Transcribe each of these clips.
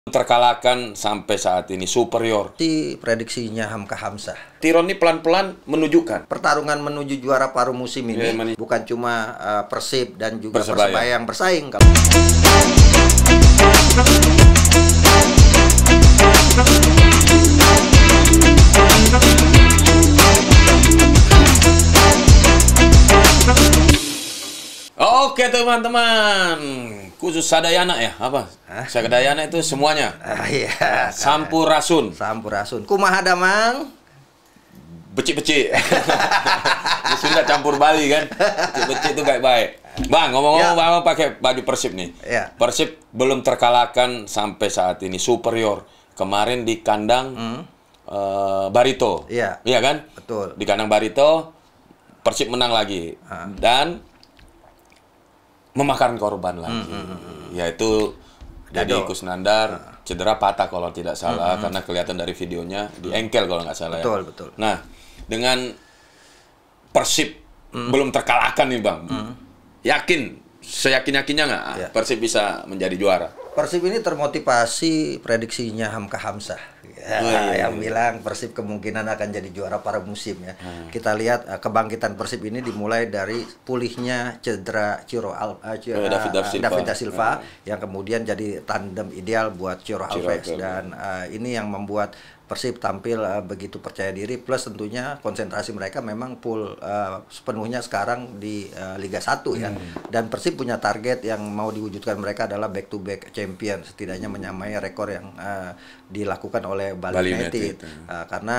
Terkalahkan sampai saat ini, superior. Prediksinya Hamka Hamzah. Tiron ini pelan-pelan menunjukkan. Pertarungan menuju juara paruh musim ini bukan cuma Persib dan juga Persebaya yang bersaing. Oke teman-teman, khusus Sadayana ya, apa? Sadayana itu semuanya. Iya. Sampurasun. Sampurasun. Kumaha damang? Becik-becik. Di Sunda campur Bali kan. Becik-becik itu baik-baik. Bang, ngomong-ngomong Bang pakai baju Persib nih. Ya. Persib belum terkalahkan sampai saat ini, superior. Kemarin di kandang Barito. Iya. Iya kan? Betul. Di kandang Barito Persib menang lagi. Dan memakan korban lagi, yaitu jadi Kusnandar cedera patah kalau tidak salah, karena kelihatan dari videonya di engkel kalau nggak salah. Betul, ya. betul. Nah, dengan Persib belum terkalahkan nih Bang, yakin, seyakin-yakinnya nggak Persib bisa menjadi juara? Persib ini termotivasi prediksinya Hamka Hamzah. Yang bilang Persib kemungkinan akan jadi juara paruh musim ya. Kita lihat kebangkitan Persib ini dimulai dari pulihnya cedera David da Silva yang kemudian jadi tandem ideal buat Ciro Alves dan ini yang membuat Persib tampil begitu percaya diri, plus tentunya konsentrasi mereka memang full sepenuhnya sekarang di Liga 1 ya. Dan Persib punya target yang mau diwujudkan mereka adalah back to back champion, setidaknya menyamai rekor yang dilakukan oleh Bali United. Karena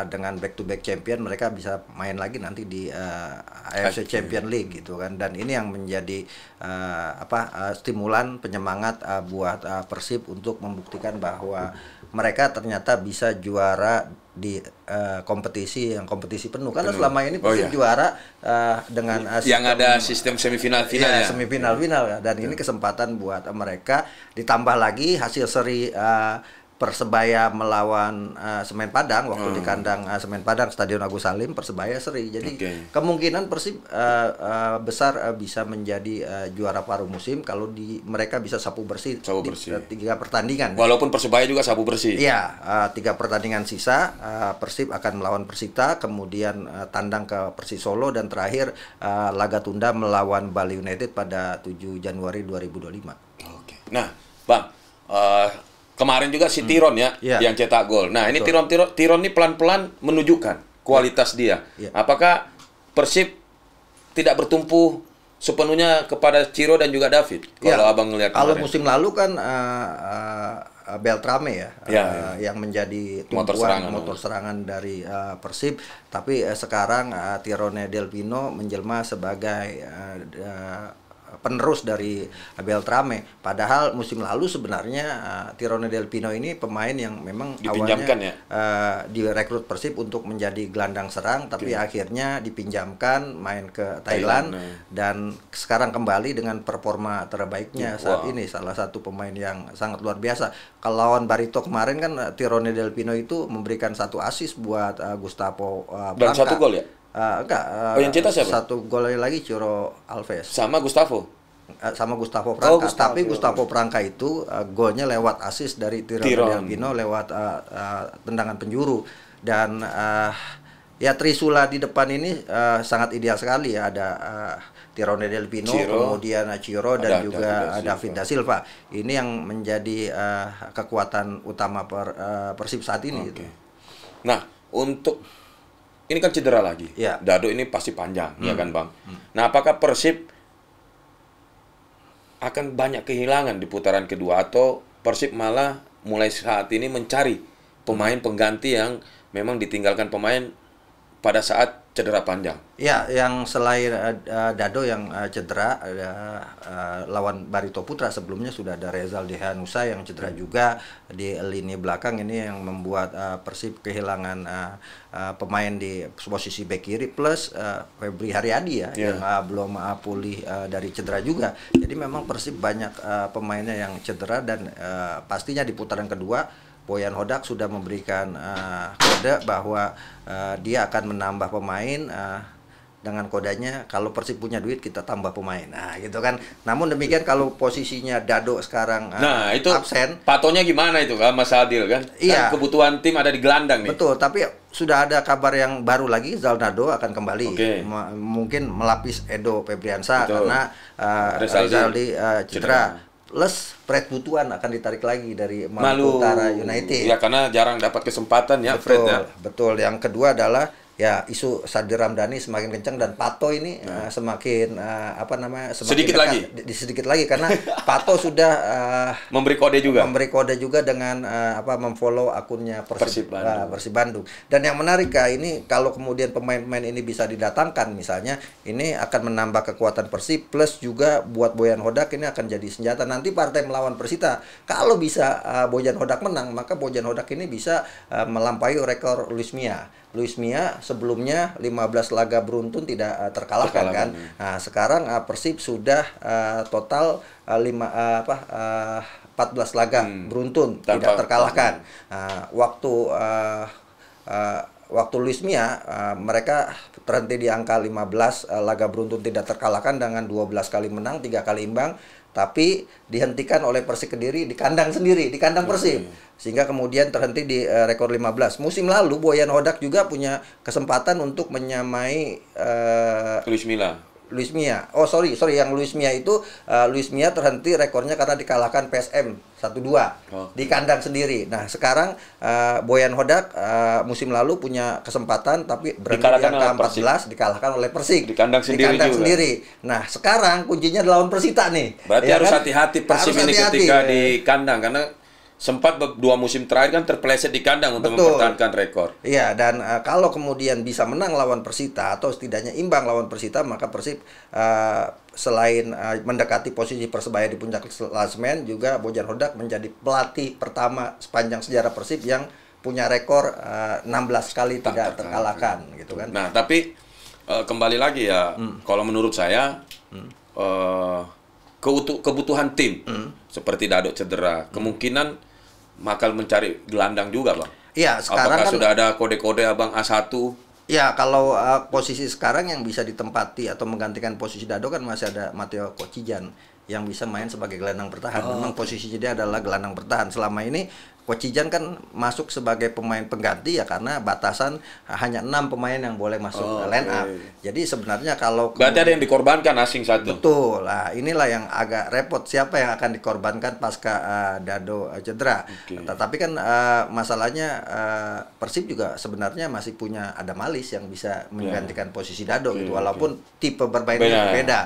dengan back to back champion mereka bisa main lagi nanti di AFC Champions League gitu kan. Dan ini yang menjadi stimulan penyemangat buat Persib untuk membuktikan bahwa mereka ternyata bisa juara di kompetisi penuh. Karena selama ini Persib juara dengan yang ada sistem semifinal-final ya. Semifinal-final dan ini kesempatan buat mereka, ditambah lagi hasil seri Persebaya melawan Semen Padang waktu di kandang Semen Padang Stadion Agus Salim, Persebaya seri. Jadi kemungkinan Persib besar bisa menjadi juara paruh musim kalau mereka bisa sapu bersih. Di 3 pertandingan. Walaupun Persebaya juga sapu bersih. Iya, 3 pertandingan sisa Persib akan melawan Persita, kemudian tandang ke Persis Solo dan terakhir laga tunda melawan Bali United pada 7 Januari 2025. Oke. Nah, Bang, kemarin juga si Tiron yang cetak gol. Nah, ini Tiron ini pelan-pelan menunjukkan kualitas dia. Apakah Persib tidak bertumpu sepenuhnya kepada Ciro dan juga David? Kalau Abang ngelihat kalau musim lalu kan Beltrame yang menjadi tumpuan motor serangan dari Persib, tapi sekarang Tirone Del Pino menjelma sebagai penerus dari Beltrame. Padahal musim lalu sebenarnya Tirone Del Pino ini pemain yang memang awalnya direkrut Persib untuk menjadi gelandang serang, tapi akhirnya dipinjamkan main ke Thailand dan sekarang kembali dengan performa terbaiknya saat ini. Salah satu pemain yang sangat luar biasa. Kalau lawan Barito kemarin kan Tirone Del Pino itu memberikan 1 assist buat Gustavo dan 1 gol ya? Enggak. Yang cetak siapa? 1 gol lagi Ciro Alves. Sama Gustavo Prangka. Tapi Gustavo Prangka itu golnya lewat assist dari Tirone Del Pino lewat tendangan penjuru. Dan ya Trisula di depan ini sangat ideal sekali ya. Ada Tirone Del Pino, kemudian Ciro dan juga David da Silva. Ini yang menjadi kekuatan utama Persib saat ini. Gitu. Nah, untuk ini kan cedera lagi. Dado ini pasti panjang, ya kan Bang? Nah, apakah Persib akan banyak kehilangan di putaran kedua, atau Persib malah mulai saat ini mencari pemain pengganti yang memang ditinggalkan pemain pada saat cedera panjang? Ya, yang selain Dado yang cedera, lawan Barito Putra sebelumnya sudah ada Rezal Dehanusa yang cedera juga di lini belakang. Ini yang membuat Persib kehilangan pemain di posisi bek kiri, plus Febri Haryadi yang belum pulih dari cedera juga. Jadi memang Persib banyak pemainnya yang cedera dan pastinya di putaran kedua Boyan Hodak sudah memberikan kode bahwa dia akan menambah pemain dengan kodenya kalau Persib punya duit kita tambah pemain. Nah, gitu kan. Namun demikian kalau posisinya Dado sekarang itu absen, patonya gimana itu kan Mas Adil kan? Iya. Kan kebutuhan tim ada di gelandang nih. Betul, tapi sudah ada kabar yang baru lagi, Zalnado akan kembali. Mungkin melapis Edo Febriansyah karena Rizaldi cedera. Plus Fred Butuan akan ditarik lagi dari Maluku Utara United. Ya, karena jarang dapat kesempatan ya, betul, Fred ya. Betul. Yang kedua adalah ya isu Sadir Ramdhani semakin kencang dan Pato ini semakin semakin sedikit dekat, sedikit lagi karena Pato sudah memberi kode juga dengan memfollow akunnya Persib Bandung. Dan yang menarik ini kalau kemudian pemain-pemain ini bisa didatangkan misalnya, ini akan menambah kekuatan Persib, plus juga buat Boyan Hodak ini akan jadi senjata nanti partai melawan Persita. Kalau bisa Boyan Hodak menang, maka Boyan Hodak ini bisa melampaui rekor Luis Mia sebelumnya 15 laga beruntun tidak terkalahkan kan. Nah, sekarang Persib sudah total 14 laga beruntun tidak terkalahkan. Waktu Luis Mia mereka terhenti di angka 15 laga beruntun tidak terkalahkan dengan 12 kali menang, 3 kali imbang, tapi dihentikan oleh Persik Kediri di kandang sendiri, di kandang Persib. Sehingga kemudian terhenti di rekor 15. Musim lalu Boyan Hodak juga punya kesempatan untuk menyamai Luis Mia. Oh sorry, yang Luis Mia itu Luis Mia terhenti rekornya karena dikalahkan PSM 1-2 di kandang sendiri. Nah sekarang Boyan Hodak musim lalu punya kesempatan tapi berhenti di angka 14 dikalahkan oleh Persik di kandang sendiri. Nah sekarang kuncinya lawan Persita nih. Berarti harus hati-hati Persib ini ketika di kandang karena sempat 2 musim terakhir kan terpeleset di kandang untuk mempertahankan rekor. Iya, dan kalau kemudian bisa menang lawan Persita atau setidaknya imbang lawan Persita, maka Persib selain mendekati posisi Persebaya di puncak klasemen, juga Boyan Hodak menjadi pelatih pertama sepanjang sejarah Persib yang punya rekor 16 kali tidak terkalahkan gitu kan. Nah, tapi kembali lagi ya, kalau menurut saya kebutuhan tim seperti Dado cedera, kemungkinan bakal mencari gelandang juga, Bang. Iya, sekarang apakah kan sudah ada kode-kode Abang A1? Ya, kalau posisi sekarang yang bisa ditempati atau menggantikan posisi Dado kan masih ada Matteo Kocijan yang bisa main sebagai gelandang bertahan. Memang posisinya dia adalah gelandang bertahan. Selama ini Kocijan kan masuk sebagai pemain pengganti ya karena batasan hanya 6 pemain yang boleh masuk line up. Jadi sebenarnya kalau berarti ada yang dikorbankan asing satu. Betul. Nah, inilah yang agak repot, siapa yang akan dikorbankan pasca Dado cedera. Tetapi kan masalahnya Persib juga sebenarnya masih punya ada Malis yang bisa menggantikan posisi Dado gitu walaupun tipe bermainnya berbeda.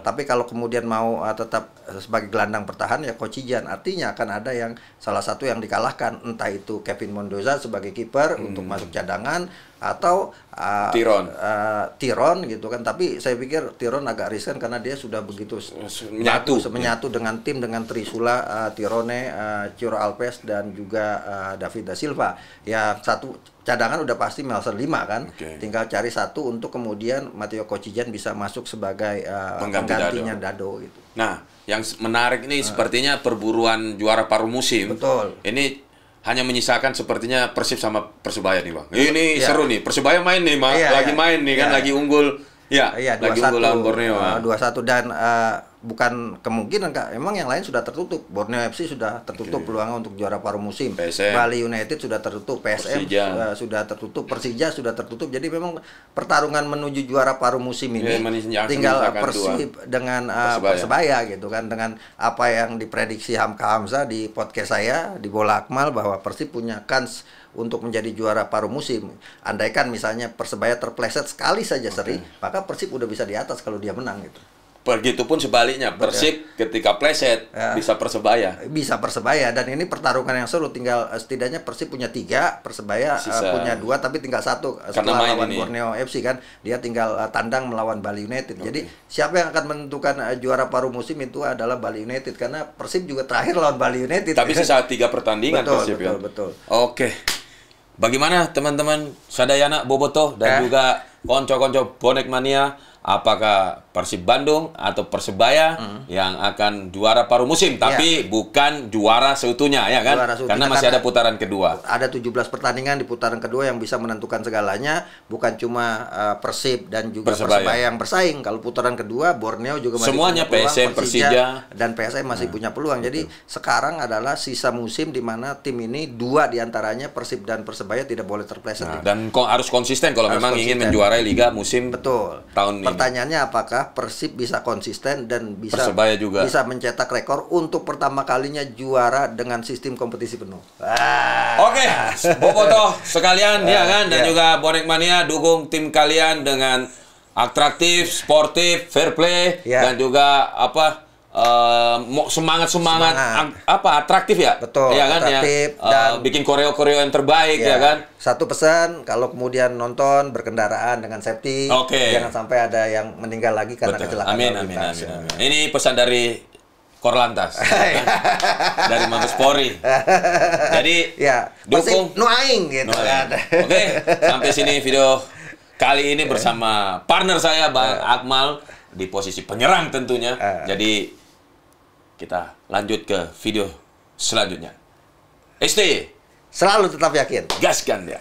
Tapi kalau kemudian mau tetap sebagai gelandang bertahan ya Kocijan, artinya akan ada yang salah satu yang dikalahkan, entah itu Kevin Mendoza sebagai kiper untuk masuk cadangan atau Tiron gitu kan. Tapi saya pikir Tiron agak riskan karena dia sudah begitu menyatu dengan tim, dengan Trisula, Tirone, Ciro Alves dan juga David da Silva. Ya satu cadangan udah pasti Melser 5 kan. Tinggal cari satu untuk kemudian Matteo Kocijan bisa masuk sebagai penggantinya Dado gitu. Nah, yang menarik ini sepertinya perburuan juara paruh musim. Betul. Ini hanya menyisakan sepertinya Persib sama Persebaya nih, Bang. Ini seru nih. Persebaya main nih, lagi main nih kan, lagi unggul. Lagi unggul lawan Borneo. 2-1 dan bukan kemungkinan Kak. Emang yang lain sudah tertutup. Borneo FC sudah tertutup peluangnya untuk juara paruh musim. Bali United sudah tertutup, PSM sudah tertutup, Persija sudah tertutup. Jadi memang pertarungan menuju juara paruh musim ini tinggal Persib dengan Persebaya gitu kan. Dengan apa yang diprediksi Hamka Hamzah di podcast saya di Bola Akmal bahwa Persib punya kans untuk menjadi juara paruh musim. Andaikan misalnya Persebaya terpleset sekali saja seri, maka Persib udah bisa di atas kalau dia menang gitu. Begitupun sebaliknya, Persib ketika pleset bisa Persebaya. Bisa Persebaya, dan ini pertarungan yang seru. Tinggal setidaknya Persib punya 3, Persebaya punya 2, tapi tinggal 1 setelah lawan Borneo FC kan. Dia tinggal tandang melawan Bali United. Jadi siapa yang akan menentukan juara paruh musim itu adalah Bali United, karena Persib juga terakhir lawan Bali United. Tapi sisa 3 pertandingan Persib ya. Betul. Oke. Bagaimana teman-teman Sadayana Bobotoh dan juga konco-konco Bonek Mania? apakah Persib Bandung atau Persebaya yang akan juara paruh musim, tapi bukan juara seutuhnya, ya kan? Karena masih ada putaran kedua. Ada 17 pertandingan di putaran kedua yang bisa menentukan segalanya, bukan cuma Persib dan juga Persebaya yang bersaing. Kalau putaran kedua, Borneo juga masih semuanya punya peluang, PSM, Persija dan PSM masih punya peluang. Jadi sekarang adalah sisa musim di mana tim ini dua diantaranya Persib dan Persebaya tidak boleh terpleset. Dan harus konsisten kalau memang ingin menjuarai liga musim tahun ini. Pertanyaannya apakah Persib bisa konsisten dan bisa Persebaya juga bisa mencetak rekor untuk pertama kalinya juara dengan sistem kompetisi penuh. Oke, Bobotoh sekalian ya kan, dan juga Bonek Mania, dukung tim kalian dengan atraktif, sportif, fair play, dan juga semangat atraktif ya. Betul, ya kan, atraktif, dan bikin koreo yang terbaik ya kan. Satu pesan, kalau kemudian nonton berkendaraan dengan safety, jangan sampai ada yang meninggal lagi karena kecelakaan. Amin. Ini pesan dari Korlantas, dari Mabes Polri. Jadi dukung nuaing gitu kan. Oke, sampai sini video kali ini bersama partner saya Bang Akmal di posisi penyerang tentunya. Jadi kita lanjut ke video selanjutnya. ST selalu tetap yakin. Gaskan ya.